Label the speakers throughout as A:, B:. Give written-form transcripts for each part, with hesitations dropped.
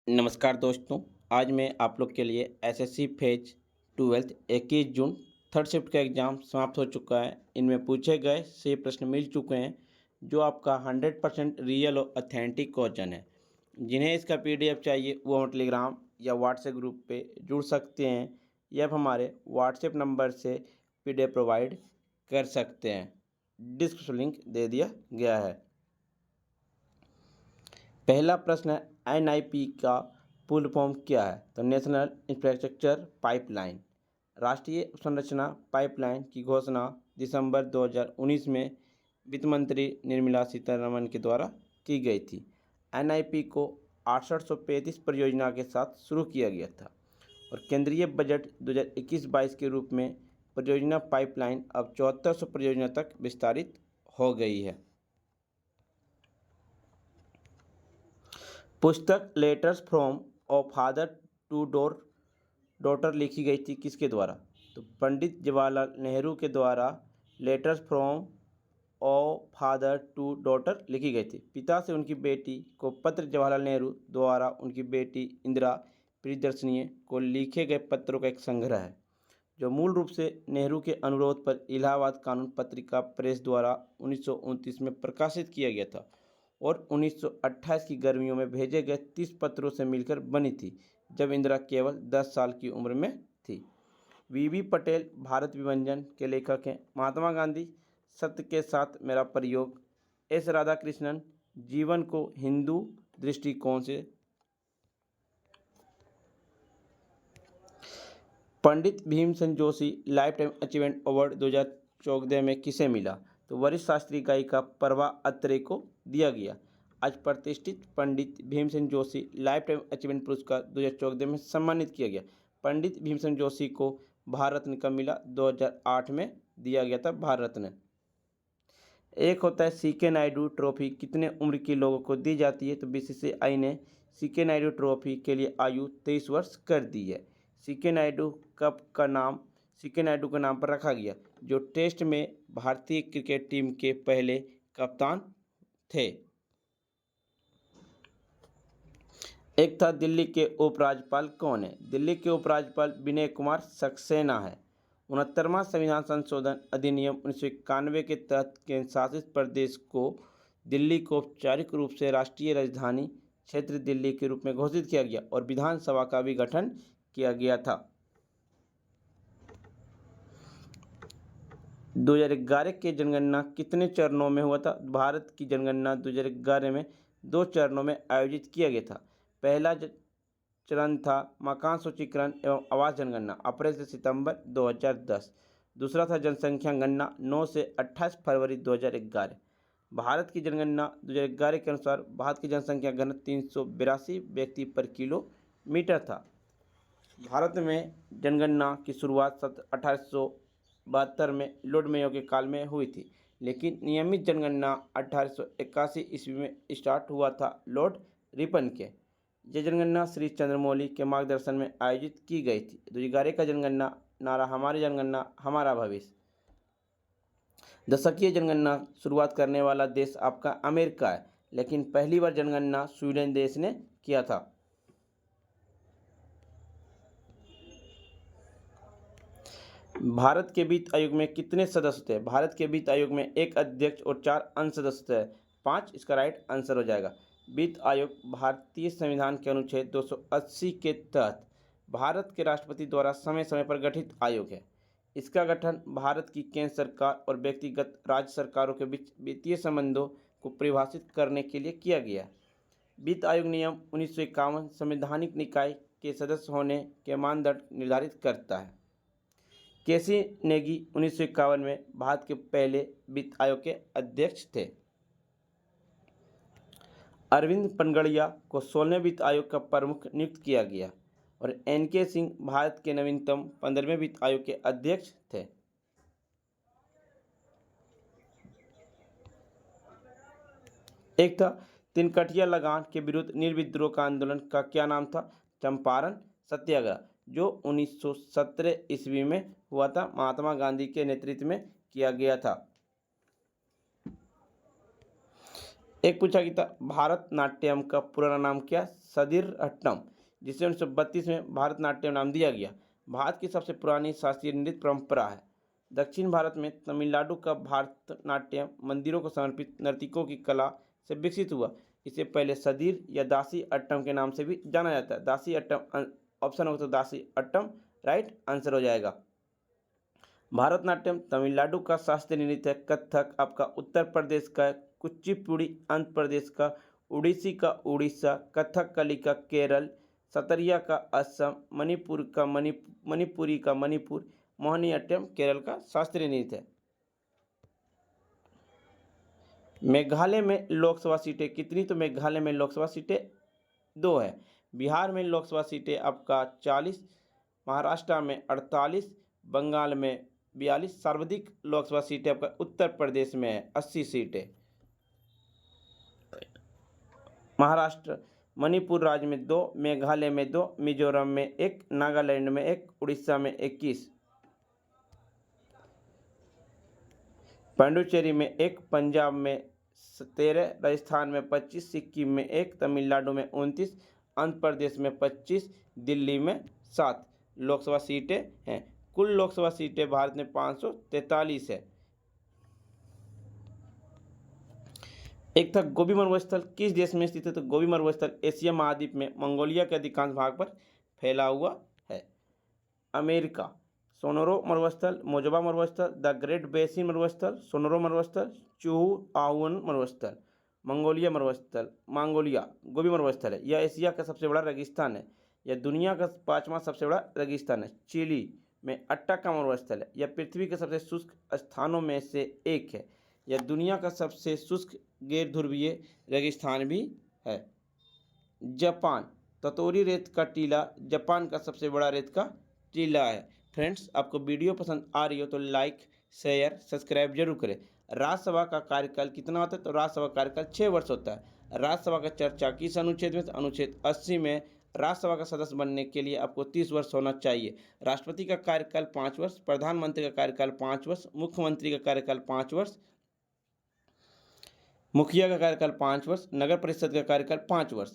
A: नमस्कार दोस्तों। आज मैं आप लोग के लिए SSC phase 12 21 June third shift का एग्ज़ाम समाप्त हो चुका है। इनमें पूछे गए से प्रश्न मिल चुके हैं जो आपका 100% रियल और ऑथेंटिक क्वेश्चन है। जिन्हें इसका पीडीएफ चाहिए वो हम टेलीग्राम या व्हाट्सएप ग्रुप पे जुड़ सकते हैं या आप हमारे व्हाट्सएप नंबर से पीडीएफ प्रोवाइड कर सकते हैं। डिस्क्रिप्शन लिंक दे दिया गया है। पहला प्रश्न है एनआईपी का फुल फॉर्म क्या है? तो नेशनल इंफ्रास्ट्रक्चर पाइपलाइन। राष्ट्रीय संरचना पाइपलाइन की घोषणा दिसंबर 2019 में वित्त मंत्री निर्मला सीतारमण के द्वारा की गई थी। एनआईपी को 6835 परियोजना के साथ शुरू किया गया था और केंद्रीय बजट 2021-22 के रूप में परियोजना पाइपलाइन अब 7400 परियोजना तक विस्तारित हो गई है। पुस्तक letters from a father to daughter लिखी गई थी किसके द्वारा? तो पंडित जवाहरलाल नेहरू के द्वारा letters from a father to daughter लिखी गई थी। पिता से उनकी बेटी को पत्र जवाहरलाल नेहरू द्वारा उनकी बेटी इंदिरा प्रियदर्शनी को लिखे गए पत्रों का एक संग्रह है जो मूल रूप से नेहरू के अनुरोध पर इलाहाबाद कानून पत्रिका प्रेस द्वारा 1929 में प्रकाशित किया गया था और 1928 की गर्मियों में भेजे गए 30 पत्रों से मिलकर बनी थी जब इंदिरा केवल 10 साल की उम्र में थी। वीबी पटेल भारत विभाजन के लेखक हैं। महात्मा गांधी सत्य के साथ मेरा प्रयोग। एस राधाकृष्णन जीवन को हिंदू दृष्टिकोण से। Pandit Bhimsen Joshi lifetime achievement award 2014 में किसे मिला? तो वरिष्ठ शास्त्रीय गायिका प्रभा अत्रे को दिया गया। आज प्रतिष्ठित Pandit Bhimsen Joshi lifetime achievement पुरस्कार 2014 में सम्मानित किया गया। पंडित भीमसेन जोशी को भारत रत्न कब मिला? 2008 में दिया गया था भारत रत्न। एक होता है सीके नायडू ट्रॉफी, कितने उम्र के लोगों को दी जाती है? तो बीसीसीआई ने सीके नायडू ट्रॉफी के लिए आयु 23 वर्ष कर दी है। सीके नायडू कप का नाम सीके नायडू के नाम पर रखा गया जो टेस्ट में भारतीय क्रिकेट टीम के पहले कप्तान थे। एक था दिल्ली के उपराज्यपाल कौन है? दिल्ली के उपराज्यपाल विनय कुमार सक्सेना है। 69वां संविधान संशोधन अधिनियम 1991 के तहत केंद्र शासित प्रदेश को दिल्ली को औपचारिक रूप से राष्ट्रीय राजधानी क्षेत्र दिल्ली के रूप में घोषित किया गया और विधानसभा का भी गठन किया गया था। 2011 के जनगणना कितने चरणों में हुआ था? भारत की जनगणना 2011 में 2 चरणों में आयोजित किया गया था। पहला चरण था मकान सूचीकरण एवं आवास जनगणना अप्रैल से सितंबर 2010। दूसरा था जनसंख्या गणना 9 से 28 फरवरी 2011। भारत की जनगणना 2011 के अनुसार भारत की जनसंख्या घनत्व 382 व्यक्ति पर किलोमीटर था। भारत में जनगणना की शुरुआत 1872 में लॉर्ड मेयो के काल में हुई थी, लेकिन नियमित जनगणना 1881 ईस्वी में स्टार्ट हुआ था लॉर्ड रिपन के। यह जनगणना श्री चंद्रमौली के मार्गदर्शन में आयोजित की गई थी। 2011 का जनगणना नारा हमारी जनगणना हमारा भविष्य। दशकीय जनगणना शुरुआत करने वाला देश आपका अमेरिका है, लेकिन पहली बार जनगणना स्वीडन देश ने किया था। भारत के वित्त आयोग में कितने सदस्य थे? भारत के वित्त आयोग में एक अध्यक्ष और 4 अन्य सदस्य है। 5 इसका राइट आंसर हो जाएगा। वित्त आयोग भारतीय संविधान के अनुच्छेद 280 के तहत भारत के राष्ट्रपति द्वारा समय समय पर गठित आयोग है। इसका गठन भारत की केंद्र सरकार और व्यक्तिगत राज्य सरकारों के बीच वित्तीय संबंधों को परिभाषित करने के लिए किया गया। वित्त आयोग नियम 1951 संवैधानिक निकाय के सदस्य होने के मानदंड निर्धारित करता है। केसी नेगी 1951 में भारत के पहले वित्त आयोग के अध्यक्ष थे। अरविंद पनगड़िया को 16वें वित्त आयोग का प्रमुख नियुक्त किया गया और एनके सिंह भारत के नवीनतम 15वें वित्त आयोग के अध्यक्ष थे। एक था तिनकटिया लगान के विरुद्ध निर्विद्रोह का आंदोलन का क्या नाम था? चंपारण सत्याग्रह, जो 1917 ईस्वी में हुआ था। महात्मा गांधी के नेतृत्व में किया गया था। एक पूछा गया था भारतनाट्यम का पुराना नाम क्या? सदिरहट्टम, जिसे 1932 में भारतनाट्यम नाम दिया गया। भारत की सबसे पुरानी शास्त्रीय नृत्य परंपरा है। दक्षिण भारत में तमिलनाडु का भारतनाट्यम मंदिरों को समर्पित नर्तकों की कला से विकसित हुआ। इसे पहले सदीर या दासी अट्टम के नाम से भी जाना जाता है। दासी अट्टम ऑप्शन होगा तो दासी अट्टम राइट आंसर हो जाएगा। भारतनाट्यम तमिलनाडु का शास्त्रीय नृत्य है। कथक आपका उत्तर प्रदेश का है। कुचिपुड़ी आंध्र प्रदेश का। उड़ीसी का उड़ीसा। कथकली का केरल। सतरिया का असम। मणिपुरी का मणिपुर। मोहिनीअट्टम केरल का शास्त्रीय नृत्य है। मेघालय में लोकसभा सीटें कितनी? तो मेघालय में लोकसभा सीटें 2 है। बिहार में लोकसभा सीटें आपका 40, महाराष्ट्र में 48, बंगाल में 42। सर्वाधिक लोकसभा सीटें आपका उत्तर प्रदेश में है 80 सीटें। महाराष्ट्र मणिपुर राज्य में 2, मेघालय में 2, मिजोरम में 1, नागालैंड में 1, उड़ीसा में 21, पांडुचेरी में 1, पंजाब में 13, राजस्थान में 25, सिक्किम में 1, तमिलनाडु में 29, आंध्र प्रदेश में 25, दिल्ली में 7 लोकसभा सीटें हैं। कुल लोकसभा सीटें भारत में 543 है। एक था गोबी मरुस्थल किस देश में स्थित है? तो गोबी मरुस्थल एशिया महाद्वीप में मंगोलिया के अधिकांश भाग पर फैला हुआ है। अमेरिका सोनोरो मरुस्थल, मोजोबा मरुस्थल, द ग्रेट बेसिन मरुस्थल, सोनोरो मरुस्थल, चूहू आहुन मरुस्थल, मंगोलिया मरुस्थल, मंगोलिया गोबी मरुस्थल है। यह एशिया का सबसे बड़ा रेगिस्तान है। यह दुनिया का 5वां सबसे बड़ा रेगिस्तान है। चिली में अट्टाका मरुस्थल है। यह पृथ्वी के सबसे शुष्क स्थानों में से एक है। यह दुनिया का सबसे शुष्क गैर ध्रुवीय रेगिस्तान भी है। जापान ततोरी रेत का टीला जापान का सबसे बड़ा रेत का टीला है। फ्रेंड्स, आपको वीडियो पसंद आ रही हो तो लाइक शेयर सब्सक्राइब जरूर करें। राज्यसभा का कार्यकाल कितना होता है? तो राज्यसभा कार्यकाल 6 वर्ष होता है। राज्यसभा का चर्चा किस अनुच्छेद में? अनुच्छेद 80 में। राज्यसभा का सदस्य बनने के लिए आपको 30 वर्ष होना चाहिए। राष्ट्रपति का कार्यकाल 5 वर्ष, प्रधानमंत्री का कार्यकाल 5 वर्ष, मुख्यमंत्री का कार्यकाल 5 वर्ष, मुखिया का कार्यकाल 5 वर्ष, नगर परिषद का कार्यकाल 5 वर्ष।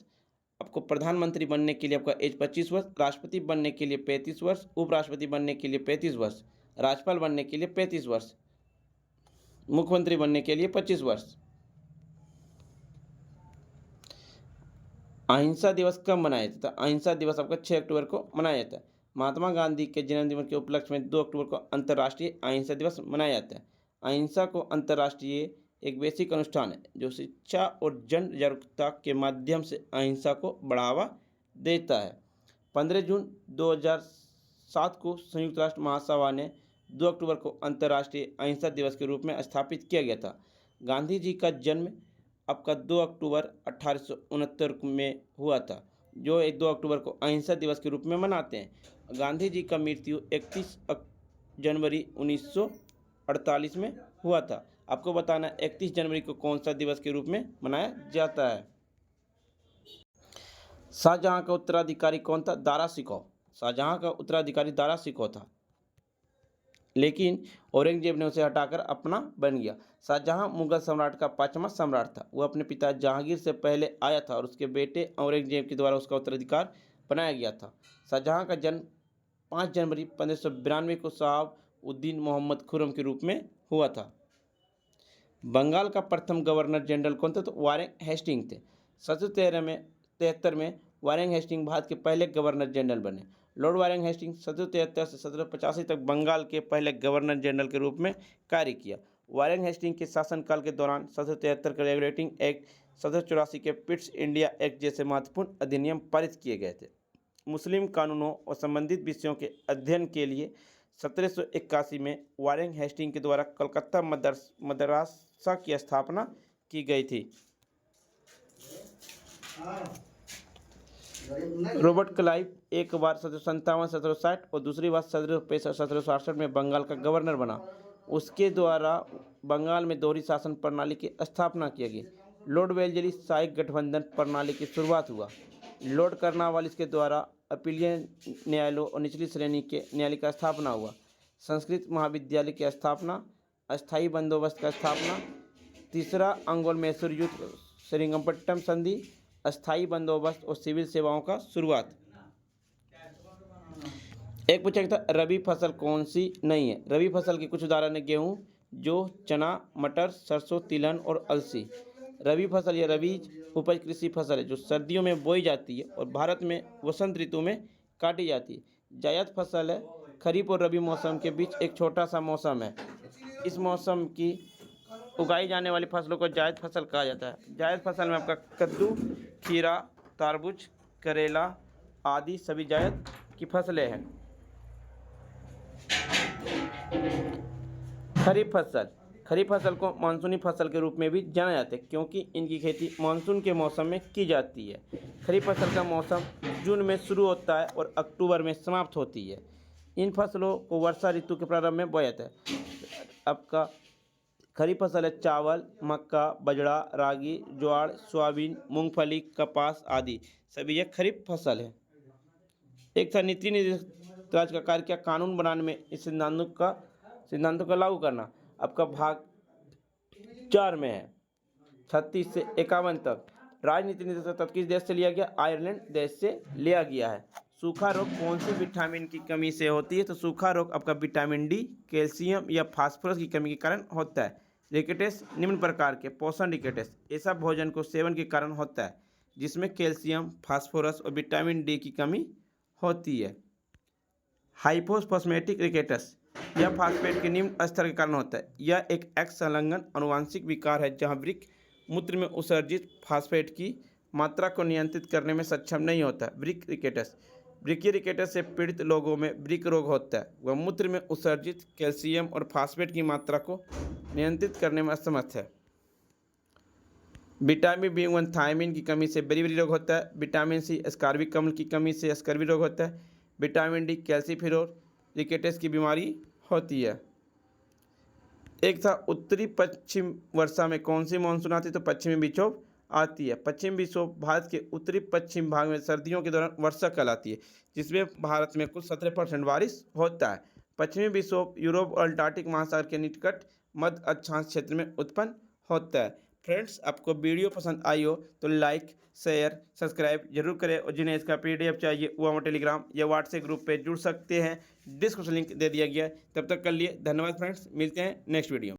A: आपको प्रधानमंत्री बनने के लिए आपका एज 25 वर्ष, राष्ट्रपति बनने के लिए 35 वर्ष, उपराष्ट्रपति बनने के लिए 35 वर्ष, राज्यपाल बनने के लिए 35 वर्ष, मुख्यमंत्री बनने के लिए 25 वर्ष। अहिंसा दिवस कब मनाया जाता है? अहिंसा दिवस आपका 6 अक्टूबर को मनाया जाता है। महात्मा गांधी के जन्मदिन के उपलक्ष्य में 2 अक्टूबर को अंतर्राष्ट्रीय अहिंसा दिवस मनाया जाता है। अहिंसा को अंतर्राष्ट्रीय एक बेसिक अनुष्ठान है जो शिक्षा और जन जागरूकता के माध्यम से अहिंसा को बढ़ावा देता है। 15 जून 2007 को संयुक्त राष्ट्र महासभा ने 2 अक्टूबर को अंतर्राष्ट्रीय अहिंसा दिवस के रूप में स्थापित किया गया था। गांधी जी का जन्म आपका 2 अक्टूबर 1869 में हुआ था, जो 2 अक्टूबर को अहिंसा दिवस के रूप में मनाते हैं। गांधी जी का मृत्यु 31 जनवरी 1948 में हुआ था। आपको बताना 31 जनवरी को कौन सा दिवस के रूप में मनाया जाता है। शाहजहां का उत्तराधिकारी कौन था? दारा शिकोह। शाहजहां का उत्तराधिकारी दारा शिकोह था, लेकिन औरंगजेब ने उसे हटाकर अपना बन गया। शाहजहां मुगल सम्राट का 5वां सम्राट था। वह अपने पिता जहांगीर से पहले आया था और उसके बेटे औरंगजेब के द्वारा उसका उत्तराधिकार बनाया गया था। शाहजहां का जन्म 5 जनवरी 1592 को शहाब उद्दीन मोहम्मद खुर्रम के रूप में हुआ था। बंगाल का प्रथम गवर्नर जनरल कौन था? तो वारेन हेस्टिंग थे। 1773 में वारेन हेस्टिंग भारत के पहले गवर्नर जनरल बने। लॉर्ड वारेन हेस्टिंग 1773 से 1785 तक बंगाल के पहले गवर्नर जनरल के रूप में कार्य किया। वारेन हेस्टिंग के शासनकाल के दौरान 1773 के रेगुलेटिंग एक्ट, 1784 के पिट्स इंडिया एक्ट जैसे महत्वपूर्ण अधिनियम पारित किए गए थे। मुस्लिम कानूनों और संबंधित विषयों के अध्ययन के लिए 1781 में वारेन हेस्टिंग के द्वारा कलकत्ता मदरसा की स्थापना की गई थी। रॉबर्ट क्लाइव एक बार 1757-1760 और दूसरी बार 1765-1768 में बंगाल का गवर्नर बना। उसके द्वारा बंगाल में दोहरी शासन प्रणाली की स्थापना की गई। लॉर्ड वेल्लेस्ली शाही गठबंधन प्रणाली की शुरुआत हुआ। लॉर्ड कर्नवालिस के द्वारा अपीलीय न्यायालयों और निचली श्रेणी के न्यायालय का स्थापना हुआ। संस्कृत महाविद्यालय की स्थापना, अस्थायी बंदोबस्त का स्थापना, तीसरा अंगोल मैसूर युद्ध श्रीरंगपट्टनम संधि, अस्थाई बंदोबस्त और सिविल सेवाओं का शुरुआत। एक पूछा गया था रबी फसल कौन सी नहीं है। रबी फसल के कुछ उदाहरण है गेहूँ, जौ, चना, मटर, सरसों, तिलहन और अलसी। रबी फसल या रबीज उपज कृषि फसल है जो सर्दियों में बोई जाती है और भारत में वसंत ऋतु में काटी जाती है। जायद फसल है खरीफ और रबी मौसम के बीच एक छोटा सा मौसम है। इस मौसम की उगाई जाने वाली फसलों को जायद फसल कहा जाता है। जायद फसल में आपका कद्दू, खीरा, तरबूज, करेला आदि सभी जायद की फसलें हैं। खरीफ फसल को मानसूनी फसल के रूप में भी जाना जाता है क्योंकि इनकी खेती मानसून के मौसम में की जाती है। खरीफ फसल का मौसम जून में शुरू होता है और अक्टूबर में समाप्त होती है। इन फसलों को वर्षा ऋतु के प्रारंभ में बोया जाता है। आपका खरीफ फसल है चावल, मक्का, बजरा, रागी, ज्वार, सोयाबीन, मूंगफली, कपास आदि सभी यह खरीफ फसल है। एक था नीति निर्देशक राज्य का कार्य क्या कानून बनाने में इस सिद्धांतों का लागू करना। आपका भाग 4 में है 36 से 51 तक। राजनीति निर्देशक तत्व किस देश से लिया गया? आयरलैंड देश से लिया गया है। सूखा रोग कौन सी विटामिन की कमी से होती है? तो सूखा रोग आपका विटामिन डी, कैल्शियम या फास्फोरस की कमी के कारण होता है। रिकेट्स निम्न प्रकार के पोषण रिकेट्स ऐसा भोजन को सेवन के कारण होता है जिसमें कैल्शियम, फास्फोरस और विटामिन डी की कमी होती है। हाइपोफॉस्फेटिक रिकेट्स यह फास्फेट के निम्न स्तर के कारण होता है। यह एक एक्स संलग्न अनुवांशिक विकार है जहां वृक्क मूत्र में उत्सर्जित फास्फेट की मात्रा को नियंत्रित करने में सक्षम नहीं होता। वृक्क रिकेट्स वृक्कीय रिकेट्स से पीड़ित लोगों में वृक्क रोग होता है। वह मूत्र में उत्सर्जित कैल्शियम और फास्फेट की मात्रा को नियंत्रित करने में असमर्थ है। विटामिन बी1 थायमिन की कमी से बेरी रोग होता है। विटामिन सी स्कार्बिक अम्ल की कमी से स्कर्वी रोग होता है। विटामिन डी कैल्सीफेरोल रिकेट्स की बीमारी होती है। एक था उत्तरी पश्चिम वर्षा में कौन सी मानसून आती है? तो पश्चिमी विक्षोभ आती है। पश्चिमी विक्षोभ भारत के उत्तरी पश्चिम भाग में सर्दियों के दौरान वर्षा कहलाती है जिसमें भारत में कुल 17% बारिश होता है। पश्चिमी विक्षोभ यूरोप और अंटार्कटिक महासागर के निकट मध्य अक्षांश क्षेत्र में उत्पन्न होता है। फ्रेंड्स, आपको वीडियो पसंद आई हो तो लाइक, शेयर, सब्सक्राइब जरूर करें और जिन्हें इसका PDF चाहिए वो हमारे टेलीग्राम या व्हाट्सएप ग्रुप पे जुड़ सकते हैं। डिस्क्रिप्शन लिंक दे दिया गया है। तब तक कर लिए धन्यवाद फ्रेंड्स, मिलते हैं नेक्स्ट वीडियो।